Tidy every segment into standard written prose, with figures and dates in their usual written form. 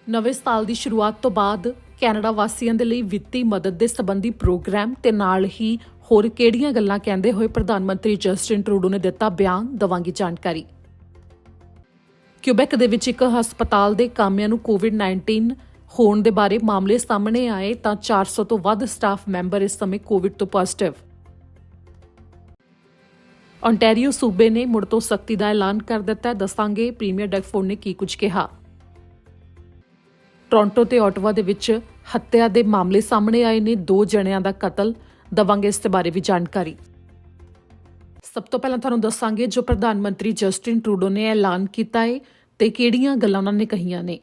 ਨਵੇਂ ਸਾਲ ਦੀ ਸ਼ੁਰੂਆਤ ਤੋਂ ਬਾਅਦ ਕੈਨੇਡਾ ਵਾਸੀਆਂ ਦੇ ਲਈ ਵਿੱਤੀ ਮਦਦ ਦੇ ਸੰਬੰਧੀ ਪ੍ਰੋਗਰਾਮ ਤੇ ਨਾਲ ਹੀ ਹੋਰ ਕਿਹੜੀਆਂ ਗੱਲਾਂ ਕਹਿੰਦੇ ਹੋਏ ਪ੍ਰਧਾਨ ਮੰਤਰੀ ਜਸਟਿਨ ਟਰੂਡੋ ਨੇ ਦਿੱਤਾ ਬਿਆਨ, ਦਵਾਂਗੀ ਜਾਣਕਾਰੀ। ਕਿਊਬੈਕ ਦੇ ਵਿੱਚ ਇੱਕ ਹਸਪਤਾਲ ਦੇ ਕਾਮਿਆਂ ਨੂੰ ਕੋਵਿਡ-19 ਹੋਣ ਦੇ ਬਾਰੇ ਮਾਮਲੇ ਸਾਹਮਣੇ ਆਏ ਤਾਂ 400 ਤੋਂ ਵੱਧ ਸਟਾਫ ਮੈਂਬਰ ਇਸ ਸਮੇਂ ਕੋਵਿਡ ਤੋਂ ਪੋਜ਼ਿਟਿਵ। ਓਨਟਾਰੀਓ ਸੂਬੇ ਨੇ ਮੁੜ ਤੋਂ ਸਖਤੀ ਦਾ ਐਲਾਨ ਕਰ ਦਿੱਤਾ। ਦੱਸਾਂਗੇ ਪ੍ਰੀਮੀਅਰ ਡਗ ਫੋਰਡ ਨੇ ਕੀ ਕੁਝ ਕਿਹਾ। ਟੋਰਾਂਟੋ ਤੇ ਓਟਵਾ ਦੇ ਵਿੱਚ ਹੱਤਿਆ ਦੇ ਮਾਮਲੇ ਸਾਹਮਣੇ ਆਏ ਨੇ, 2 ਜਣਿਆਂ ਦਾ ਕਤਲ, ਦਵਾਂਗੇ ਇਸ ਦੇ ਬਾਰੇ ਵੀ ਜਾਣਕਾਰੀ। ਸਭ ਤੋਂ ਪਹਿਲਾਂ ਤੁਹਾਨੂੰ ਦੱਸਾਂਗੇ ਜੋ ਪ੍ਰਧਾਨ ਮੰਤਰੀ ਜਸਟਿਨ ਟਰੂਡੋ ਨੇ ਐਲਾਨ ਕੀਤਾ ਹੈ ਤੇ ਕਿਹੜੀਆਂ ਗੱਲਾਂ ਉਹਨਾਂ ਨੇ ਕਹੀਆਂ ਨੇ।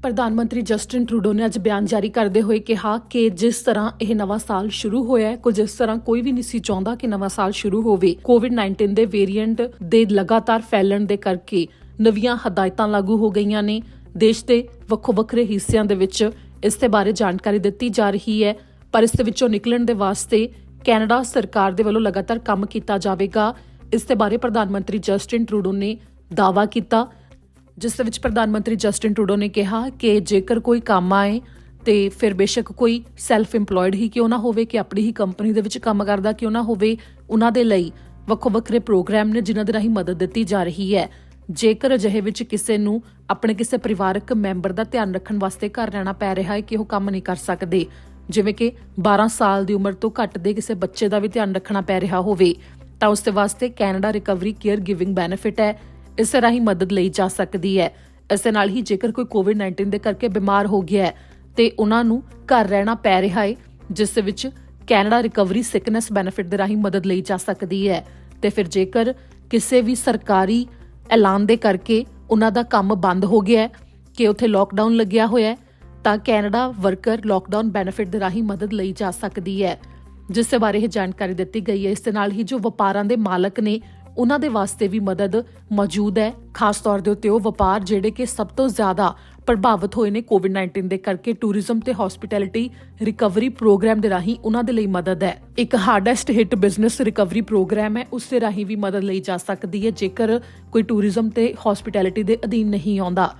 ਪ੍ਰਧਾਨ ਮੰਤਰੀ ਜਸਟਿਨ ਟਰੂਡੋ ਨੇ ਅੱਜ ਬਿਆਨ ਜਾਰੀ ਕਰਦੇ ਹੋਏ ਕਿਹਾ ਕਿ ਜਿਸ ਤਰ੍ਹਾਂ ਇਹ ਨਵਾਂ ਸਾਲ ਸ਼ੁਰੂ ਹੋਇਆ ਹੈ, ਕੁਝ ਇਸ ਤਰ੍ਹਾਂ ਕੋਈ ਵੀ ਨਹੀਂ ਸੀ ਚਾਹੁੰਦਾ ਕਿ ਨਵਾਂ ਸਾਲ ਸ਼ੁਰੂ ਹੋਵੇ। ਕੋਵਿਡ-19 ਦੇ ਵੇਰੀਐਂਟ ਦੇ ਲਗਾਤਾਰ ਫੈਲਣ ਦੇ ਕਰਕੇ ਨਵੀਆਂ ਹਦਾਇਤਾਂ ਲਾਗੂ ਹੋ ਗਈਆਂ ਨੇ। ਦੇਸ਼ ਦੇ ਵੱਖੋ ਵੱਖਰੇ ਹਿੱਸਿਆਂ ਦੇ ਵਿੱਚ ਇਸ ਦੇ ਬਾਰੇ ਜਾਣਕਾਰੀ ਦਿੱਤੀ ਜਾ ਰਹੀ ਹੈ, ਪਰ ਇਸ ਦੇ ਵਿੱਚੋਂ ਨਿਕਲਣ ਦੇ ਵਾਸਤੇ ਕੈਨੇਡਾ ਸਰਕਾਰ ਦੇ ਵੱਲੋਂ ਲਗਾਤਾਰ ਕੰਮ ਕੀਤਾ ਜਾਵੇਗਾ। ਇਸ ਦੇ ਬਾਰੇ ਪ੍ਰਧਾਨ ਮੰਤਰੀ ਜਸਟਿਨ ਟਰੂਡੋ ਨੇ ਦਾਅਵਾ ਕੀਤਾ, ਜਿਸ ਦੇ ਵਿੱਚ ਪ੍ਰਧਾਨ ਮੰਤਰੀ ਜਸਟਿਨ ਟਰੂਡੋ ਨੇ ਕਿਹਾ ਕਿ ਜੇਕਰ ਕੋਈ ਕੰਮ ਆਏ ਤੇ ਫਿਰ ਬੇਸ਼ੱਕ ਕੋਈ ਸੈਲਫ ਇੰਪਲੋਇਡ ਹੀ ਕਿਉਂ ਨਾ ਹੋਵੇ, ਕਿ ਆਪਣੀ ਹੀ ਕੰਪਨੀ ਦੇ ਵਿੱਚ ਕੰਮ ਕਰਦਾ ਕਿਉਂ ਨਾ ਹੋਵੇ, ਉਹਨਾਂ ਦੇ ਲਈ ਵੱਖੋ ਵੱਖਰੇ ਪ੍ਰੋਗਰਾਮ ਨੇ ਜਿਨ੍ਹਾਂ ਦੇ ਰਾਹੀਂ ਮਦਦ ਦਿੱਤੀ ਜਾ ਰਹੀ ਹੈ। ਜੇਕਰ ਅਜਿਹੇ ਵਿੱਚ ਕਿਸੇ ਨੂੰ ਆਪਣੇ ਕਿਸੇ ਪਰਿਵਾਰਕ ਮੈਂਬਰ ਦਾ ਧਿਆਨ ਰੱਖਣ ਵਾਸਤੇ ਘਰ ਰਹਿਣਾ ਪੈ ਰਿਹਾ ਹੈ ਕਿ ਉਹ ਕੰਮ ਨਹੀਂ ਕਰ ਸਕਦੇ, ਜਿਵੇਂ ਕਿ 12 ਸਾਲ ਦੀ ਉਮਰ ਤੋਂ ਘੱਟ ਦੇ ਕਿਸੇ ਬੱਚੇ ਦਾ ਵੀ ਧਿਆਨ ਰੱਖਣਾ ਪੈ ਰਿਹਾ ਹੋਵੇ, ਤਾਂ ਉਸ ਦੇ ਵਾਸਤੇ Canada recovery care giving benefit ਹੈ, ਇਸ ਰਾਹੀਂ ਮਦਦ ਲਈ ਜਾ ਸਕਦੀ ਹੈ। ਇਸ ਦੇ ਨਾਲ ਹੀ ਜੇਕਰ ਕੋਈ ਕੋਵਿਡ-19 ਦੇ ਕਰਕੇ ਬਿਮਾਰ ਹੋ ਗਿਆ ਹੈ ਤੇ ਉਹਨਾਂ ਨੂੰ ਘਰ ਰਹਿਣਾ ਪੈ ਰਿਹਾ ਹੈ, ਜਿਸ ਦੇ ਵਿੱਚ ਕੈਨੇਡਾ ਰਿਕਵਰੀ ਸਿਕਨੈਸ ਬੈਨੀਫਿਟ ਦੇ ਰਾਹੀਂ ਮਦਦ ਲਈ ਜਾ ਸਕਦੀ ਹੈ। ਤੇ ਫਿਰ ਜੇਕਰ ਕਿਸੇ ਵੀ ਸਰਕਾਰੀ ਐਲਾਨ ਦੇ ਕਰਕੇ ਉਹਨਾਂ ਦਾ ਕੰਮ ਬੰਦ ਹੋ ਗਿਆ ਕਿ ਉੱਥੇ ਲੋਕਡਾਊਨ ਲੱਗਿਆ ਹੋਇਆ, ਤਾਂ ਕੈਨੇਡਾ ਵਰਕਰ ਲੋਕਡਾਊਨ ਬੈਨੀਫਿਟ ਦੇ ਰਾਹੀਂ ਮਦਦ ਲਈ ਜਾ ਸਕਦੀ ਹੈ, ਜਿਸ ਦੇ ਬਾਰੇ ਇਹ ਜਾਣਕਾਰੀ ਦਿੱਤੀ ਗਈ ਹੈ। ਇਸ ਦੇ ਨਾਲ ਹੀ ਜੋ ਵਪਾਰਾਂ ਦੇ ਮਾਲਕ ਨੇ ਉਹਨਾਂ ਦੇ ਵਾਸਤੇ ਵੀ ਮਦਦ ਮੌਜੂਦ ਹੈ, ਖਾਸ ਤੌਰ ਦੇ ਉੱਤੇ ਉਹ ਵਪਾਰ ਜਿਹੜੇ ਕਿ ਸਭ ਤੋਂ ਜ਼ਿਆਦਾ ਪ੍ਰਭਾਵਿਤ ਹੋਏ ਨੇ ਕੋਵਿਡ-19 ਦੇ ਕਰਕੇ। ਟੂਰਿਜ਼ਮ ਤੇ ਹੌਸਪਿਟੈਲਿਟੀ ਰਿਕਵਰੀ ਪ੍ਰੋਗਰਾਮ ਦੇ ਰਾਹੀਂ ਉਹਨਾਂ ਦੇ ਲਈ ਮਦਦ ਹੈ। ਇੱਕ ਹਾਰਡੈਸਟ ਹਿੱਟ ਬਿਜ਼ਨਸ ਰਿਕਵਰੀ ਪ੍ਰੋਗਰਾਮ ਹੈ, ਉਸ ਦੇ ਰਾਹੀਂ ਵੀ ਮਦਦ ਲਈ ਜਾ ਸਕਦੀ ਹੈ ਜੇਕਰ ਕੋਈ ਟੂਰਿਜ਼ਮ ਤੇ ਹੌਸਪਿਟੈਲਿਟੀ ਦੇ ਅਧੀਨ ਨਹੀਂ ਆਉਂਦਾ।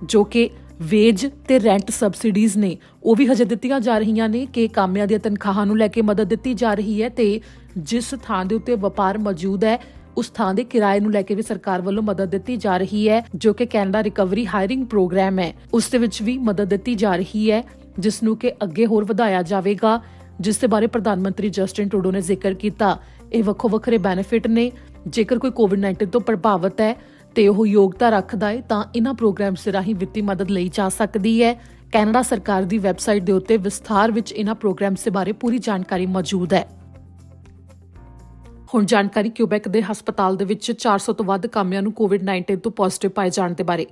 ਜੋ ਕਿ ਵੇਜ ਤੇ ਰੈਂਟ ਸਬਸਿਡੀਜ਼ ਨੇ, ਉਹ ਵੀ ਹਜੇ ਦਿੱਤੀਆਂ ਜਾ ਰਹੀਆਂ ਨੇ ਕਿ ਕਾਮਿਆਂ ਦੀਆਂ ਤਨਖਾਹਾਂ ਨੂੰ ਲੈ ਕੇ ਮਦਦ ਦਿੱਤੀ ਜਾ ਰਹੀ ਹੈ, ਤੇ ਜਿਸ ਥਾਂ ਦੇ ਉੱਤੇ ਵਪਾਰ ਮੌਜੂਦ ਹੈ ਉਸ ਥਾਂ ਦੇ ਕਿਰਾਏ ਨੂੰ ਲੈ ਕੇ ਵੀ ਸਰਕਾਰ ਵੱਲੋਂ ਮਦਦ ਦਿੱਤੀ ਜਾ ਰਹੀ ਹੈ। ਜੋ ਕਿ ਕੈਨੇਡਾ ਰਿਕਵਰੀ ਹਾਇਰਿੰਗ ਪ੍ਰੋਗਰਾਮ ਹੈ, ਉਸ ਦੇ ਵਿੱਚ ਵੀ ਮਦਦ ਦਿੱਤੀ ਜਾ ਰਹੀ ਹੈ, ਜਿਸ ਨੂੰ ਕਿ ਅੱਗੇ ਹੋਰ ਵਧਾਇਆ ਜਾਵੇਗਾ, ਜਿਸ ਦੇ ਬਾਰੇ ਪ੍ਰਧਾਨ ਮੰਤਰੀ ਜਸਟਿਨ ਟਰੂਡੋ ਨੇ ਜ਼ਿਕਰ ਕੀਤਾ। ਇਹ ਵੱਖੋ ਵੱਖਰੇ ਬੈਨੀਫਿਟ ਨੇ। ਜੇਕਰ ਕੋਈ ਕੋਵਿਡ-19 ਤੋਂ ਪ੍ਰਭਾਵਿਤ ਹੈ ਤੇ ਉਹ ਯੋਗਤਾ ਰੱਖਦਾ ਹੈ ਤਾਂ ਇਹਨਾਂ ਪ੍ਰੋਗਰਾਮਸ ਦੇ ਰਾਹੀਂ ਵਿੱਤੀ ਮਦਦ ਲਈ ਜਾ ਸਕਦੀ ਹੈ। ਕੈਨੇਡਾ ਸਰਕਾਰ ਦੀ ਵੈਬਸਾਈਟ ਦੇ ਉੱਤੇ ਵਿਸਥਾਰ ਵਿੱਚ ਇਹਨਾਂ ਪ੍ਰੋਗਰਾਮਸ ਦੇ ਬਾਰੇ ਪੂਰੀ ਜਾਣਕਾਰੀ ਮੌਜੂਦ ਹੈ। ਹੁਣ ਜਾਣਕਾਰੀ ਕਿਊਬੈਕ ਦੇ ਹਸਪਤਾਲ ਦੇ ਵਿੱਚ 400 ਤੋਂ ਵੱਧ ਕਾਮਿਆਂ ਨੂੰ ਕੋਵਿਡ-19 ਤੋਂ ਪੋਜ਼ਿਟਿਵ ਪਾਏ ਜਾਣ ਦੇ ਬਾਰੇ।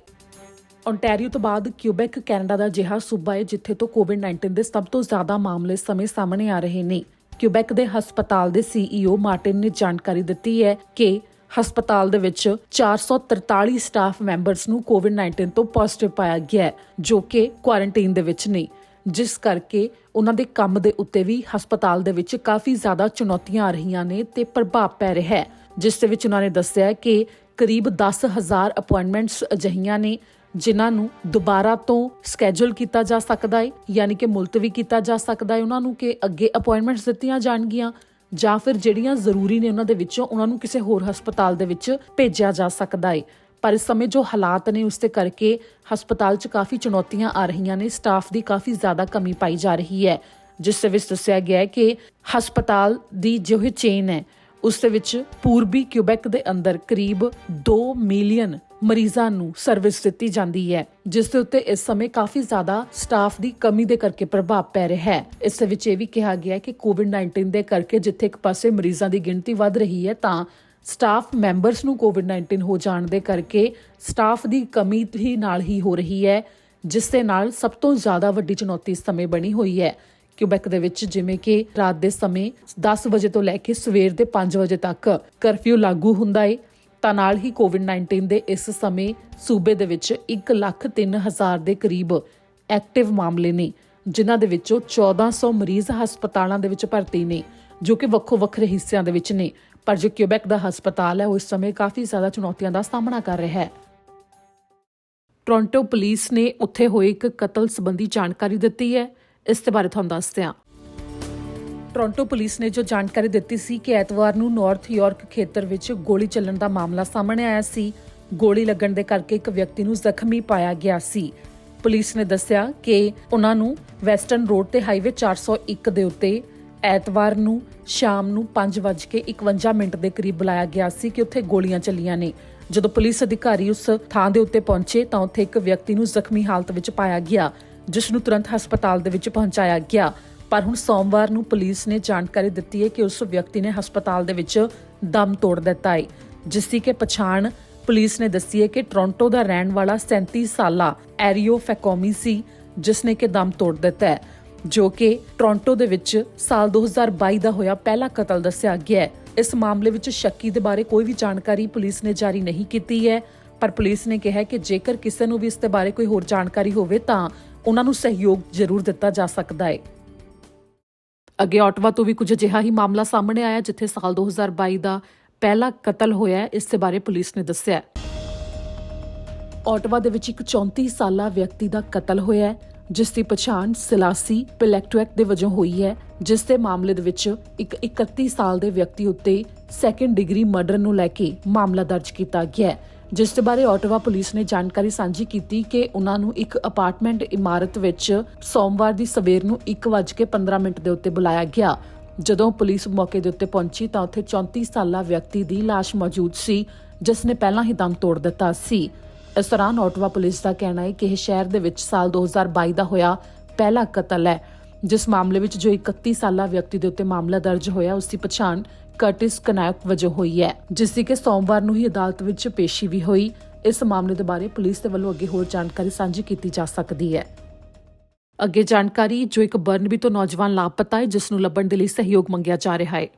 ਓਨਟਾਰੀਓ ਤੋਂ ਬਾਅਦ ਕਿਊਬੈਕ ਕੈਨੇਡਾ ਦਾ ਅਜਿਹਾ ਸੂਬਾ ਹੈ ਜਿੱਥੇ ਤੋਂ ਕੋਵਿਡ-19 ਦੇ ਸਭ ਤੋਂ ਜ਼ਿਆਦਾ ਮਾਮਲੇ ਸਮੇਂ ਸਾਹਮਣੇ ਆ ਰਹੇ ਨੇ। ਕਿਊਬੈਕ ਦੇ ਹਸਪਤਾਲ ਦੇ CEO ਮਾਰਟਿਨ ਨੇ ਜਾਣਕਾਰੀ ਦਿੱਤੀ ਹੈ ਕਿ ਹਸਪਤਾਲ ਦੇ ਵਿੱਚ 443 ਸਟਾਫ ਮੈਂਬਰਸ ਨੂੰ ਕੋਵਿਡ-19 ਤੋਂ ਪੋਜ਼ਿਟਿਵ ਪਾਇਆ ਗਿਆ, ਜੋ ਕਿ ਕੁਆਰੰਟਾਈਨ ਦੇ ਵਿੱਚ ਨੇ, ਜਿਸ ਕਰਕੇ ਉਹਨਾਂ ਦੇ ਕੰਮ ਦੇ ਉੱਤੇ ਵੀ ਹਸਪਤਾਲ ਦੇ ਵਿੱਚ ਕਾਫੀ ਜ਼ਿਆਦਾ ਚੁਣੌਤੀਆਂ ਆ ਰਹੀਆਂ ਨੇ ਤੇ ਪ੍ਰਭਾਵ ਪੈ ਰਿਹਾ ਹੈ। ਜਿਸ ਦੇ ਵਿੱਚ ਉਹਨਾਂ ਨੇ ਦੱਸਿਆ ਕਿ ਕਰੀਬ 10,000 ਅਪਾਇੰਟਮੈਂਟਸ ਅਜਿਹੀਆਂ ਨੇ ਜਿਨ੍ਹਾਂ ਨੂੰ ਦੁਬਾਰਾ ਤੋਂ ਸਕੈਜੂਲ ਕੀਤਾ ਜਾ ਸਕਦਾ ਹੈ, ਯਾਨੀ ਕਿ ਮੁਲਤਵੀ ਕੀਤਾ ਜਾ ਸਕਦਾ ਹੈ ਉਹਨਾਂ ਨੂੰ, ਕਿ ਅੱਗੇ ਅਪਾਇੰਟਮੈਂਟਸ ਦਿੱਤੀਆਂ ਜਾਣਗੀਆਂ, ਜਾਂ ਫਿਰ ਜਿਹੜੀਆਂ ਜ਼ਰੂਰੀ ਨੇ ਉਹਨਾਂ ਦੇ ਵਿੱਚੋਂ ਉਹਨਾਂ ਨੂੰ ਕਿਸੇ ਹੋਰ ਹਸਪਤਾਲ ਦੇ ਵਿੱਚ ਭੇਜਿਆ ਜਾ ਸਕਦਾ ਹੈ। ਪਰ ਇਸ ਸਮੇਂ ਜੋ ਹਾਲਾਤ ਨੇ ਉਸ ਦੇ ਕਰਕੇ ਹਸਪਤਾਲ 'ਚ ਕਾਫੀ ਚੁਣੌਤੀਆਂ ਆ ਰਹੀਆਂ ਨੇ, ਸਟਾਫ ਦੀ ਕਾਫੀ ਜ਼ਿਆਦਾ ਕਮੀ ਪਾਈ ਜਾ ਰਹੀ ਹੈ, ਜਿਸ ਦੇ ਵਿੱਚ ਦੱਸਿਆ ਗਿਆ ਹੈ ਕਿ ਹਸਪਤਾਲ ਦੀ ਜੋ ਇਹ ਚੇਨ ਹੈ ਉਸ ਦੇ ਵਿੱਚ ਪੂਰਬੀ ਕਿਊਬੈਕ ਦੇ ਅੰਦਰ ਕਰੀਬ 2 ਮਿਲੀਅਨ ਮਰੀਜ਼ਾਂ ਨੂੰ ਸਰਵਿਸ ਦਿੱਤੀ ਜਾਂਦੀ ਹੈ, ਜਿਸ ਦੇ ਉੱਤੇ ਇਸ ਸਮੇਂ ਕਾਫੀ ਜ਼ਿਆਦਾ ਸਟਾਫ ਦੀ ਕਮੀ ਦੇ ਕਰਕੇ ਪ੍ਰਭਾਵ ਪੈ ਰਿਹਾ ਹੈ। ਇਸ ਦੇ ਵਿੱਚ ਇਹ ਵੀ ਕਿਹਾ ਗਿਆ ਹੈ ਕਿ ਕੋਵਿਡ-19 ਦੇ ਕਰਕੇ ਜਿੱਥੇ ਇੱਕ ਪਾਸੇ ਮਰੀਜ਼ਾਂ ਦੀ ਗਿਣਤੀ ਵੱਧ ਰਹੀ ਹੈ ਤਾਂ ਸਟਾਫ ਮੈਂਬਰਸ ਨੂੰ ਕੋਵਿਡ-19 ਹੋ ਜਾਣ ਦੇ ਕਰਕੇ ਸਟਾਫ ਦੀ ਕਮੀ ਹੀ ਨਾਲ ਹੀ ਹੋ ਰਹੀ ਹੈ, ਜਿਸ ਦੇ ਨਾਲ ਸਭ ਤੋਂ ਜ਼ਿਆਦਾ ਵੱਡੀ ਚੁਣੌਤੀ ਇਸ ਸਮੇਂ ਬਣੀ ਹੋਈ ਹੈ। ਕਿਊਬੈਕ ਦੇ ਵਿੱਚ ਜਿਵੇਂ ਕਿ ਰਾਤ ਦੇ ਸਮੇਂ 10 ਵਜੇ ਤੋਂ ਲੈ ਕੇ ਸਵੇਰ ਦੇ 5 ਵਜੇ ਤੱਕ ਕਰਫਿਊ ਲਾਗੂ ਹੁੰਦਾ ਹੈ, ਤਾਂ ਨਾਲ ਹੀ ਕੋਵਿਡ-19 ਦੇ ਇਸ ਸਮੇਂ ਸੂਬੇ ਦੇ ਵਿੱਚ 1,03,000 ਦੇ ਕਰੀਬ ਐਕਟਿਵ ਮਾਮਲੇ ਨੇ, ਜਿਨ੍ਹਾਂ ਦੇ ਵਿੱਚੋਂ 1400 ਮਰੀਜ਼ ਹਸਪਤਾਲਾਂ ਦੇ ਵਿੱਚ ਭਰਤੀ ਨੇ, ਜੋ ਕਿ ਵੱਖੋ ਵੱਖਰੇ ਹਿੱਸਿਆਂ ਦੇ ਵਿੱਚ ਨੇ। ਪਰ ਜੋ ਕਿਊਬੈਕ ਦਾ ਹਸਪਤਾਲ ਹੈ ਉਹ ਇਸ ਸਮੇਂ ਕਾਫੀ ਜ਼ਿਆਦਾ ਚੁਣੌਤੀਆਂ ਦਾ ਸਾਹਮਣਾ ਕਰ ਰਿਹਾ ਹੈ। ਟੋਰਾਂਟੋ ਪੁਲਿਸ ਨੇ ਉੱਥੇ ਹੋਏ ਇੱਕ ਕਤਲ ਸੰਬੰਧੀ ਜਾਣਕਾਰੀ ਦਿੱਤੀ ਹੈ। ਇਸ ਦੇ ਬਾਰੇ ਤੁਹਾਨੂੰ ਦੱਸਦੇ ਹਾਂ। ਟੋਰਾਂਟੋ ਪੁਲਿਸ ਨੇ ਜੋ ਜਾਣਕਾਰੀ ਦਿੱਤੀ ਸੀ ਕਿ ਐਤਵਾਰ ਨੂੰ ਨਾਰਥ ਯਾਰਕ ਖੇਤਰ ਵਿੱਚ ਗੋਲੀ ਚੱਲਣ ਦਾ ਮਾਮਲਾ ਸਾਹਮਣੇ ਆਇਆ ਸੀ। ਗੋਲੀ ਲੱਗਣ ਦੇ ਕਰਕੇ ਇੱਕ ਵਿਅਕਤੀ ਨੂੰ ਜ਼ਖਮੀ ਪਾਇਆ ਗਿਆ ਸੀ। ਪੁਲਿਸ ਨੇ ਦੱਸਿਆ ਕਿ ਉਹਨਾਂ ਨੂੰ ਵੈਸਟਰਨ ਰੋਡ ਤੇ ਹਾਈਵੇ 401 ਦੇ ਉੱਤੇ ਐਤਵਾਰ ਨੂੰ ਸ਼ਾਮ ਨੂੰ 5:51 ਦੇ ਕਰੀਬ ਬੁਲਾਇਆ ਗਿਆ ਸੀ ਕਿ ਉੱਥੇ ਗੋਲੀਆਂ ਚੱਲੀਆਂ ਨੇ। ਜਦੋਂ ਪੁਲਿਸ ਅਧਿਕਾਰੀ ਉਸ ਥਾਂ ਦੇ ਉੱਤੇ ਪਹੁੰਚੇ ਤਾਂ ਉੱਥੇ ਇੱਕ ਵਿਅਕਤੀ ਨੂੰ ਜ਼ਖਮੀ ਹਾਲਤ ਵਿੱਚ ਪਾਇਆ ਗਿਆ, ਜਿਸ ਨੂੰ ਤੁਰੰਤ ਹਸਪਤਾਲ ਦੇ ਵਿੱਚ ਪਹੁੰਚਾਇਆ ਗਿਆ। ਪਰ ਹੁਣ ਸੋਮਵਾਰ ਨੂੰ ਪੁਲਿਸ ਨੇ ਜਾਣਕਾਰੀ ਦਿੱਤੀ ਹੈ ਕਿ ਉਸ ਵਿਅਕਤੀ ਨੇ ਹਸਪਤਾਲ ਦੇ ਵਿੱਚ ਦਮ ਤੋੜ ਦਿੱਤਾ ਹੈ, ਜਿਸ ਦੀ ਕਿ ਪਛਾਣ ਪੁਲਿਸ ਨੇ ਦੱਸੀ ਹੈ ਕਿ ਟੋਰਾਂਟੋ ਦਾ ਰਹਿਣ ਵਾਲਾ 37 ਸਾਲਾ ਐਰੀਓ ਫੈਕੋਮੀ ਸੀ, ਜਿਸ ਨੇ ਕਿ ਦਮ ਤੋੜ ਦਿੱਤਾ ਹੈ, ਜੋ ਕਿ ਟੋਰਾਂਟੋ ਦੇ ਵਿੱਚ ਸਾਲ 2022 ਦਾ ਹੋਇਆ ਪਹਿਲਾ ਕਤਲ ਦੱਸਿਆ ਗਿਆ ਹੈ। ਇਸ ਮਾਮਲੇ ਵਿੱਚ ਸ਼ੱਕੀ ਦੇ ਬਾਰੇ ਕੋਈ ਵੀ ਜਾਣਕਾਰੀ ਪੁਲਿਸ ਨੇ ਜਾਰੀ ਨਹੀਂ ਕੀਤੀ ਹੈ, ਪਰ ਪੁਲਿਸ ਨੇ ਕਿਹਾ ਕਿ ਜੇਕਰ ਕਿਸੇ ਨੂੰ ਵੀ ਇਸ ਦੇ ਬਾਰੇ ਕੋਈ ਹੋਰ ਜਾਣਕਾਰੀ ਹੋਵੇ ਤਾਂ ਉਹਨਾਂ ਨੂੰ ਸਹਿਯੋਗ ਜ਼ਰੂਰ ਦਿੱਤਾ ਜਾ ਸਕਦਾ ਹੈ। ਅੱਗੇ ਆਟਵਾ ਤੋਂ ਵੀ ਕੁਝ ਅਜਿਹਾ ਹੀ ਮਾਮਲਾ ਸਾਹਮਣੇ ਆਇਆ ਜਿੱਥੇ ਸਾਲ 2022 ਦਾ ਪਹਿਲਾ ਕਤਲ ਹੋਇਆ ਹੈ। ਇਸ ਦੇ ਬਾਰੇ ਪੁਲਿਸ ਨੇ ਦੱਸਿਆ ਆਟਵਾ ਦੇ ਵਿੱਚ ਇੱਕ 34 ਸਾਲਾ ਵਿਅਕਤੀ ਦਾ ਕਤਲ ਹੋਇਆ ਹੈ, ਜਿਸ ਦੀ ਪਛਾਣ ਸਿਲਾਸੀ ਪਿਲੈਕਟਵੈਕ ਦੇ ਵਜੋਂ ਹੋਈ ਹੈ, ਜਿਸ ਦੇ ਮਾਮਲੇ ਦੇ ਵਿੱਚ ਇੱਕ 31 ਸਾਲ ਦੇ ਵਿਅਕਤੀ ਉੱਤੇ ਸੈਕੰਡ ਡਿਗਰੀ ਮਰਡਰ ਨੂੰ ਲੈ ਕੇ ਮਾਮਲਾ ਦਰਜ ਕੀਤਾ ਗਿਆ ਹੈ, ਜਿਸ ਦੇ ਬਾਰੇ ਆਟਵਾ ਪੁਲਿਸ ਨੇ ਜਾਣਕਾਰੀ ਸਾਂਝੀ ਕੀਤੀ ਕਿ ਉਹਨਾਂ ਨੂੰ ਇੱਕ ਅਪਾਰਟਮੈਂਟ ਇਮਾਰਤ ਵਿੱਚ ਸੋਮਵਾਰ ਦੀ ਸਵੇਰ ਨੂੰ 1:15 ਦੇ ਉੱਤੇ ਬੁਲਾਇਆ ਗਿਆ। ਜਦੋਂ ਪੁਲਿਸ ਮੌਕੇ ਦੇ ਉੱਤੇ ਪਹੁੰਚੀ ਤਾਂ ਉੱਥੇ 34 ਸਾਲਾ ਵਿਅਕਤੀ ਦੀ ਲਾਸ਼ ਮੌਜੂਦ ਸੀ, ਜਿਸ ਨੇ ਪਹਿਲਾਂ ਹੀ ਦਮ ਤੋੜ ਦਿੱਤਾ ਸੀ। ਇਸ ਦੌਰਾਨ ਆਟਵਾ ਪੁਲਿਸ ਦਾ ਕਹਿਣਾ ਹੈ ਕਿ ਇਹ ਸ਼ਹਿਰ ਦੇ ਵਿੱਚ ਸਾਲ 2022 ਦਾ ਹੋਇਆ ਪਹਿਲਾ ਕਤਲ ਹੈ। ਜਿਸ ਮਾਮਲੇ ਵਿੱਚ ਜੋ 31 ਸਾਲਾ ਵਿਅਕਤੀ ਦੇ ਉੱਤੇ ਮਾਮਲਾ ਦਰਜ ਹੋਇਆ, ਉਸ ਦੀ ਪਛਾਣ ਕਰਟਿਸ ਕਨਾਇਕ ਵਜੋਂ ਹੋਈ ਹੈ, ਜਿਸ ਦੀ ਕਿ ਸੋਮਵਾਰ ਨੂੰ ਹੀ ਅਦਾਲਤ ਵਿੱਚ ਪੇਸ਼ੀ ਵੀ ਹੋਈ। ਇਸ ਮਾਮਲੇ ਦੇ ਬਾਰੇ ਪੁਲਿਸ ਦੇ ਵੱਲੋਂ ਅੱਗੇ ਹੋਰ ਜਾਣਕਾਰੀ ਸਾਂਝੀ ਕੀਤੀ ਜਾ ਸਕਦੀ ਹੈ। ਅੱਗੇ ਜਾਣਕਾਰੀ ਜੋ ਇੱਕ ਬਰਨਬੀ ਤੋਂ ਨੌਜਵਾਨ ਲਾਪਤਾ ਹੈ, ਜਿਸ ਨੂੰ ਲੱਭਣ ਦੇ ਲਈ ਸਹਿਯੋਗ ਮੰਗਿਆ ਜਾ ਰਿਹਾ ਹੈ।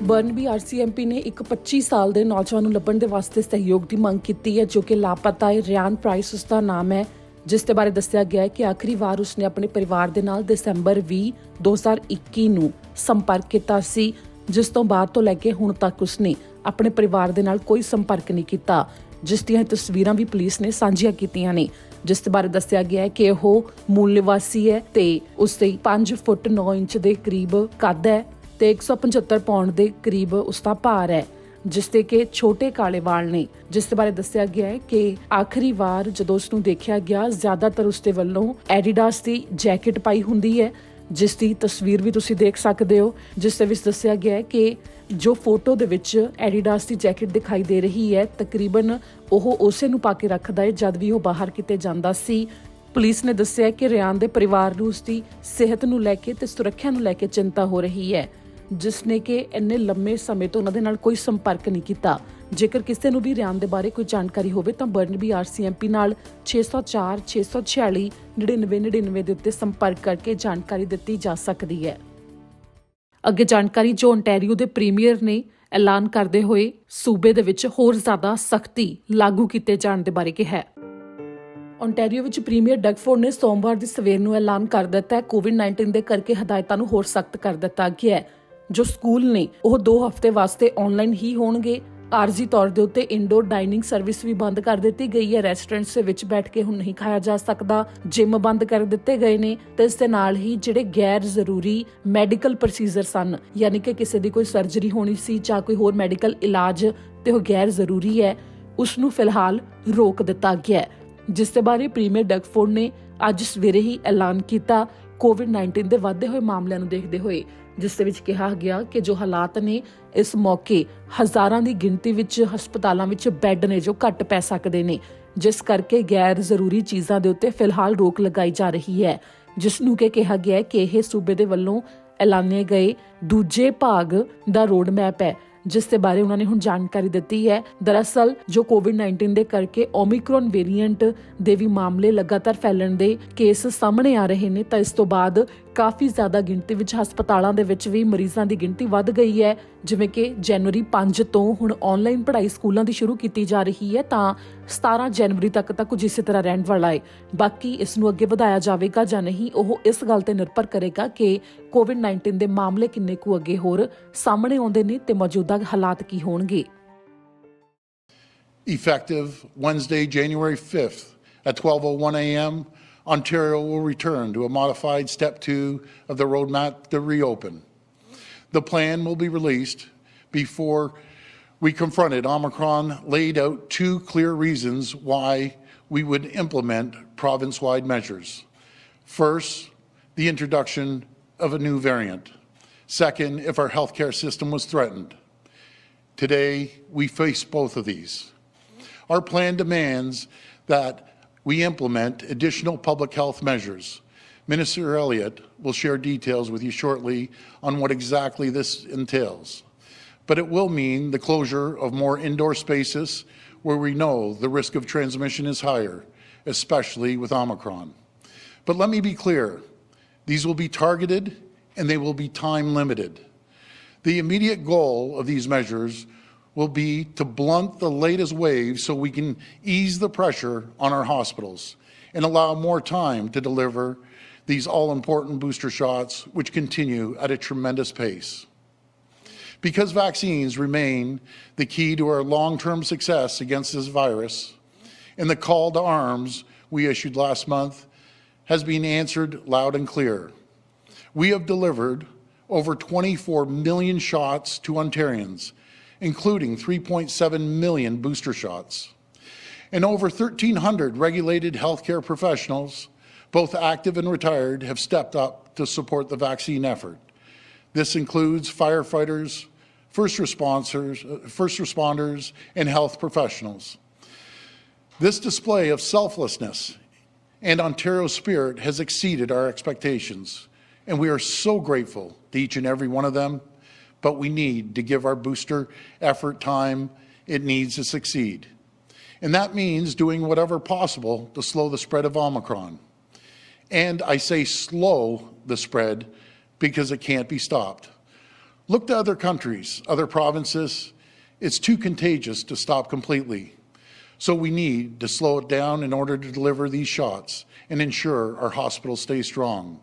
ਬਰਨਬੀ RCMP ਨੇ ਇੱਕ 25 ਸਾਲ ਦੇ ਨੌਜਵਾਨ ਨੂੰ ਲੱਭਣ ਦੇ ਵਾਸਤੇ ਸਹਿਯੋਗ ਦੀ ਮੰਗ ਕੀਤੀ ਹੈ, ਜੋ ਕਿ ਲਾਪਤਾ ਹੈ। ਰਿਆਨ ਪ੍ਰਾਈਸ ਉਸ ਦਾ ਨਾਮ ਹੈ, ਜਿਸ ਦੇ ਬਾਰੇ ਦੱਸਿਆ ਗਿਆ ਹੈ ਕਿ ਆਖਰੀ ਵਾਰ ਉਸਨੇ ਆਪਣੇ ਪਰਿਵਾਰ ਦੇ ਨਾਲ ਦਸੰਬਰ 20, 2021 ਨੂੰ ਸੰਪਰਕ ਕੀਤਾ ਸੀ, ਜਿਸ ਤੋਂ ਬਾਅਦ ਤੋਂ ਲੈ ਕੇ ਹੁਣ ਤੱਕ ਉਸਨੇ ਆਪਣੇ ਪਰਿਵਾਰ ਦੇ ਨਾਲ ਕੋਈ ਸੰਪਰਕ ਨਹੀਂ ਕੀਤਾ, ਜਿਸ ਦੀਆਂ ਤਸਵੀਰਾਂ ਵੀ ਪੁਲਿਸ ਨੇ ਸਾਂਝੀਆਂ ਕੀਤੀਆਂ ਨੇ, ਜਿਸ ਦੇ ਬਾਰੇ ਦੱਸਿਆ ਗਿਆ ਹੈ ਕਿ ਉਹ ਮੂਲ ਨਿਵਾਸੀ ਹੈ ਤੇ ਉਸ ਦੇ 5 ਫੁੱਟ 9 ਇੰਚ ਦੇ ਕਰੀਬ ਕੱਦ ਹੈ ਤੇ 175 ਪਾਉਂਡ ਦੇ ਕਰੀਬ ਉਸਦਾ ਭਾਰ ਹੈ, ਜਿਸ ਦੇ ਕਿ ਛੋਟੇ ਕਾਲੇ ਵਾਲ ਨੇ। ਜਿਸ ਦੇ ਬਾਰੇ ਦੱਸਿਆ ਗਿਆ ਹੈ ਕਿ ਆਖਰੀ ਵਾਰ ਜਦੋਂ ਉਸ ਨੂੰ ਦੇਖਿਆ ਗਿਆ, ਜ਼ਿਆਦਾਤਰ ਉਸਦੇ ਵੱਲੋਂ ਐਡੀਡਾਸ ਦੀ ਜੈਕਟ ਪਾਈ ਹੁੰਦੀ ਹੈ, ਜਿਸ ਦੀ ਤਸਵੀਰ ਵੀ ਤੁਸੀਂ ਦੇਖ ਸਕਦੇ ਹੋ, ਜਿਸ ਦੇ ਵਿੱਚ ਦੱਸਿਆ ਗਿਆ ਹੈ ਕਿ ਜੋ ਫੋਟੋ ਦੇ ਵਿੱਚ ਐਡੀਡਾਸ ਦੀ ਜੈਕਟ ਦਿਖਾਈ ਦੇ ਰਹੀ ਹੈ, ਤਕਰੀਬਨ ਉਹ ਉਸੇ ਨੂੰ ਪਾ ਕੇ ਰੱਖਦਾ ਹੈ ਜਦ ਵੀ ਉਹ ਬਾਹਰ ਕਿਤੇ ਜਾਂਦਾ ਸੀ। ਪੁਲਿਸ ਨੇ ਦੱਸਿਆ ਕਿ ਰਿਆਨ ਦੇ ਪਰਿਵਾਰ ਨੂੰ ਉਸਦੀ ਸਿਹਤ ਨੂੰ ਲੈ ਕੇ ਤੇ ਸੁਰੱਖਿਆ ਨੂੰ ਲੈ ਕੇ ਚਿੰਤਾ ਹੋ ਰਹੀ ਹੈ, ਜਿਸ ਨੇ ਕਿ ਇੰਨੇ ਲੰਮੇ ਸਮੇਂ ਤੋਂ ਉਹਨਾਂ ਦੇ ਨਾਲ ਕੋਈ ਸੰਪਰਕ ਨਹੀਂ ਕੀਤਾ। ਜੇਕਰ ਕਿਸੇ ਨੂੰ ਵੀ ਰਿਆਨ ਦੇ ਬਾਰੇ ਕੋਈ ਜਾਣਕਾਰੀ ਹੋਵੇ ਤਾਂ ਬਰਨਬੀ RCMP ਨਾਲ 604 646 9999 ਦੇ ਉੱਤੇ ਸੰਪਰਕ ਕਰਕੇ ਜਾਣਕਾਰੀ ਦਿੱਤੀ ਜਾ ਸਕਦੀ ਹੈ। ਅੱਗੇ ਜਾਣਕਾਰੀ ਜੋ ontario ਦੇ ਪ੍ਰੀਮੀਅਰ ਨੇ ਐਲਾਨ ਕਰਦੇ ਹੋਏ ਸੂਬੇ ਦੇ ਵਿੱਚ ਹੋਰ ਜ਼ਿਆਦਾ ਸਖਤੀ ਲਾਗੂ ਕੀਤੇ ਜਾਣ ਦੇ ਬਾਰੇ ਕਿਹਾ ਹੈ। ontario ਵਿੱਚ ਪ੍ਰੀਮੀਅਰ ਡਗ ਫੋਰਡ ਨੇ ਸੋਮਵਾਰ ਦੀ ਸਵੇਰ ਨੂੰ ਐਲਾਨ ਕਰ ਦਿੱਤਾ ਹੈ COVID-19 ਦੇ ਕਰਕੇ ਹਦਾਇਤਾਂ ਨੂੰ ਹੋਰ ਸਖਤ ਕਰ ਦਿੱਤਾ ਗਿਆ ਹੈ। ਜੋ ਸਕੂਲ ਨੇ ਉਹ 2 ਹਫ਼ਤੇ ਵਾਸਤੇ ਆਨਲਾਈਨ ਹੀ ਹੋਣਗੇ। ਆਰਜ਼ੀ ਤੌਰ ਦੇ ਉੱਤੇ ਇੰਡੋਰ ਡਾਈਨਿੰਗ ਸਰਵਿਸ ਵੀ ਬੰਦ ਕਰ ਦਿੱਤੀ ਗਈ ਹੈ। ਰੈਸਟੋਰੈਂਟਸ ਦੇ ਵਿੱਚ ਬੈਠ ਕੇ ਹੁਣ ਨਹੀਂ ਖਾਇਆ ਜਾ ਸਕਦਾ। ਜਿਮ ਬੰਦ ਕਰ ਦਿੱਤੇ ਗਏ ਨੇ ਤੇ ਇਸ ਦੇ ਨਾਲ ਹੀ ਜਿਹੜੇ ਗੈਰ ਜ਼ਰੂਰੀ ਮੈਡੀਕਲ ਪ੍ਰੋਸੀਜਰ ਸਨ, ਯਾਨੀ ਕਿ ਕਿਸੇ ਦੀ ਕੋਈ ਸਰਜਰੀ ਹੋਣੀ ਸੀ ਜਾਂ ਕੋਈ ਹੋਰ ਮੈਡੀਕਲ ਇਲਾਜ ਤੇ ਉਹ ਗੈਰ ਜ਼ਰੂਰੀ ਹੈ, ਉਸ ਨੂੰ ਫਿਲਹਾਲ ਰੋਕ ਦਿੱਤਾ ਗਿਆ ਹੈ, ਜਿਸ ਦੇ ਬਾਰੇ ਪ੍ਰੀਮੀਅਰ ਡਗ ਫੋਰਡ ਨੇ ਅੱਜ ਸਵੇਰੇ ਹੀ ਐਲਾਨ ਕੀਤਾ। COVID-19 ਦੇ ਵਧਦੇ ਹੋਏ ਮਾਮਲਿਆਂ ਨੂੰ ਦੇਖਦੇ ਹੋਏ, ਜਿਸ ਦੇ ਵਿੱਚ ਕਿਹਾ ਗਿਆ ਕਿ ਜੋ ਹਾਲਾਤ ਨੇ ਇਸ ਮੌਕੇ ਹਜ਼ਾਰਾਂ ਦੀ ਗਿਣਤੀ ਵਿੱਚ ਹਸਪਤਾਲਾਂ ਵਿੱਚ ਬੈੱਡ ਨੇ ਜੋ ਘੱਟ ਪੈ ਸਕਦੇ ਨੇ, ਜਿਸ ਕਰਕੇ ਗੈਰ ਜ਼ਰੂਰੀ ਚੀਜ਼ਾਂ ਦੇ ਉੱਤੇ ਫਿਲਹਾਲ ਰੋਕ ਲਗਾਈ ਜਾ ਰਹੀ ਹੈ, ਜਿਸ ਨੂੰ ਕਿ ਕਿਹਾ ਗਿਆ ਕਿ ਇਹ ਸੂਬੇ ਦੇ ਵੱਲੋਂ ਐਲਾਨੇ ਗਏ ਦੂਜੇ ਭਾਗ ਦਾ ਰੋਡ ਮੈਪ ਹੈ, ਜਿਸ ਦੇ ਬਾਰੇ ਉਹਨਾਂ ਨੇ ਹੁਣ ਜਾਣਕਾਰੀ ਦਿੱਤੀ ਹੈ। ਦਰਅਸਲ ਜੋ COVID-19 ਦੇ ਕਰਕੇ ਓਮਿਕਰੋਨ ਵੇਰੀਐਂਟ ਦੇ ਵੀ ਮਾਮਲੇ ਲਗਾਤਾਰ ਫੈਲਣ ਦੇ ਕੇਸ ਸਾਹਮਣੇ ਆ ਰਹੇ ਨੇ, ਤਾਂ ਇਸ ਤੋਂ ਬਾਅਦ ਕਾਫੀ ਜ਼ਿਆਦਾ ਗਿਣਤੀ ਵਿੱਚ ਹਸਪਤਾਲਾਂ ਦੇ ਵਿੱਚ ਵੀ ਮਰੀਜ਼ਾਂ ਦੀ ਗਿਣਤੀ ਵੱਧ ਗਈ ਹੈ। ਜਿਵੇਂ ਕਿ ਜਨਵਰੀ 5 ਤੋਂ ਹੁਣ ਆਨਲਾਈਨ ਪੜ੍ਹਾਈ ਸਕੂਲਾਂ ਦੀ ਸ਼ੁਰੂ ਕੀਤੀ ਜਾ ਰਹੀ ਹੈ, ਤਾਂ 17 ਜਨਵਰੀ ਤੱਕ ਤਾਂ ਕੁਝ ਇਸੇ ਤਰ੍ਹਾਂ ਰਹਿਣ ਵਾਲਾ ਹੈ। ਬਾਕੀ ਇਸ ਨੂੰ ਅੱਗੇ ਵਧਾਇਆ ਜਾਵੇਗਾ ਜਾਂ ਨਹੀਂ, ਉਹ ਇਸ ਗੱਲ ਤੇ ਨਿਰਭਰ ਕਰੇਗਾ ਕਿ COVID-19 ਦੇ ਮਾਮਲੇ ਕਿੰਨੇ ਕੁ ਅੱਗੇ ਹੋਰ ਸਾਹਮਣੇ ਆਉਂਦੇ ਨੇ ਤੇ ਮੌਜੂਦਾ ਹਾਲਾਤ ਕੀ ਹੋਣਗੇ। Effective Wednesday, January 5th at 12:01 a.m., Ontario will return to a modified Step 2 of the roadmap to reopen. The plan will be released before we confronted Omicron, laid out 2 clear reasons why we would implement province-wide measures. First, the introduction of a new variant. Second, if our healthcare system was threatened. Today, we face both of these. Our plan demands that we implement additional public health measures. Minister Elliott will share details with you shortly on what exactly this entails. But it will mean the closure of more indoor spaces where we know the risk of transmission is higher, especially with Omicron. But let me be clear, these will be targeted and they will be time limited. The immediate goal of these measures will be to blunt the latest wave so we can ease the pressure on our hospitals and allow more time to deliver these all-important booster shots, which continue at a tremendous pace. Because vaccines remain the key to our long-term success against this virus, and the call to arms we issued last month has been answered loud and clear. We have delivered over 24 million shots to Ontarians, including 3.7 million booster shots. And over 1,300 regulated healthcare professionals, both active and retired, have stepped up to support the vaccine effort. This includes firefighters, first responders, and health professionals. This display of selflessness and Ontario spirit has exceeded our expectations, and we are so grateful to each and every one of them. But we need to give our booster effort time it needs to succeed. And that means doing whatever possible to slow the spread of Omicron. And I say slow the spread because it can't be stopped. Look to other countries, other provinces. It's too contagious to stop completely. So we need to slow it down in order to deliver these shots and ensure our hospitals stay strong.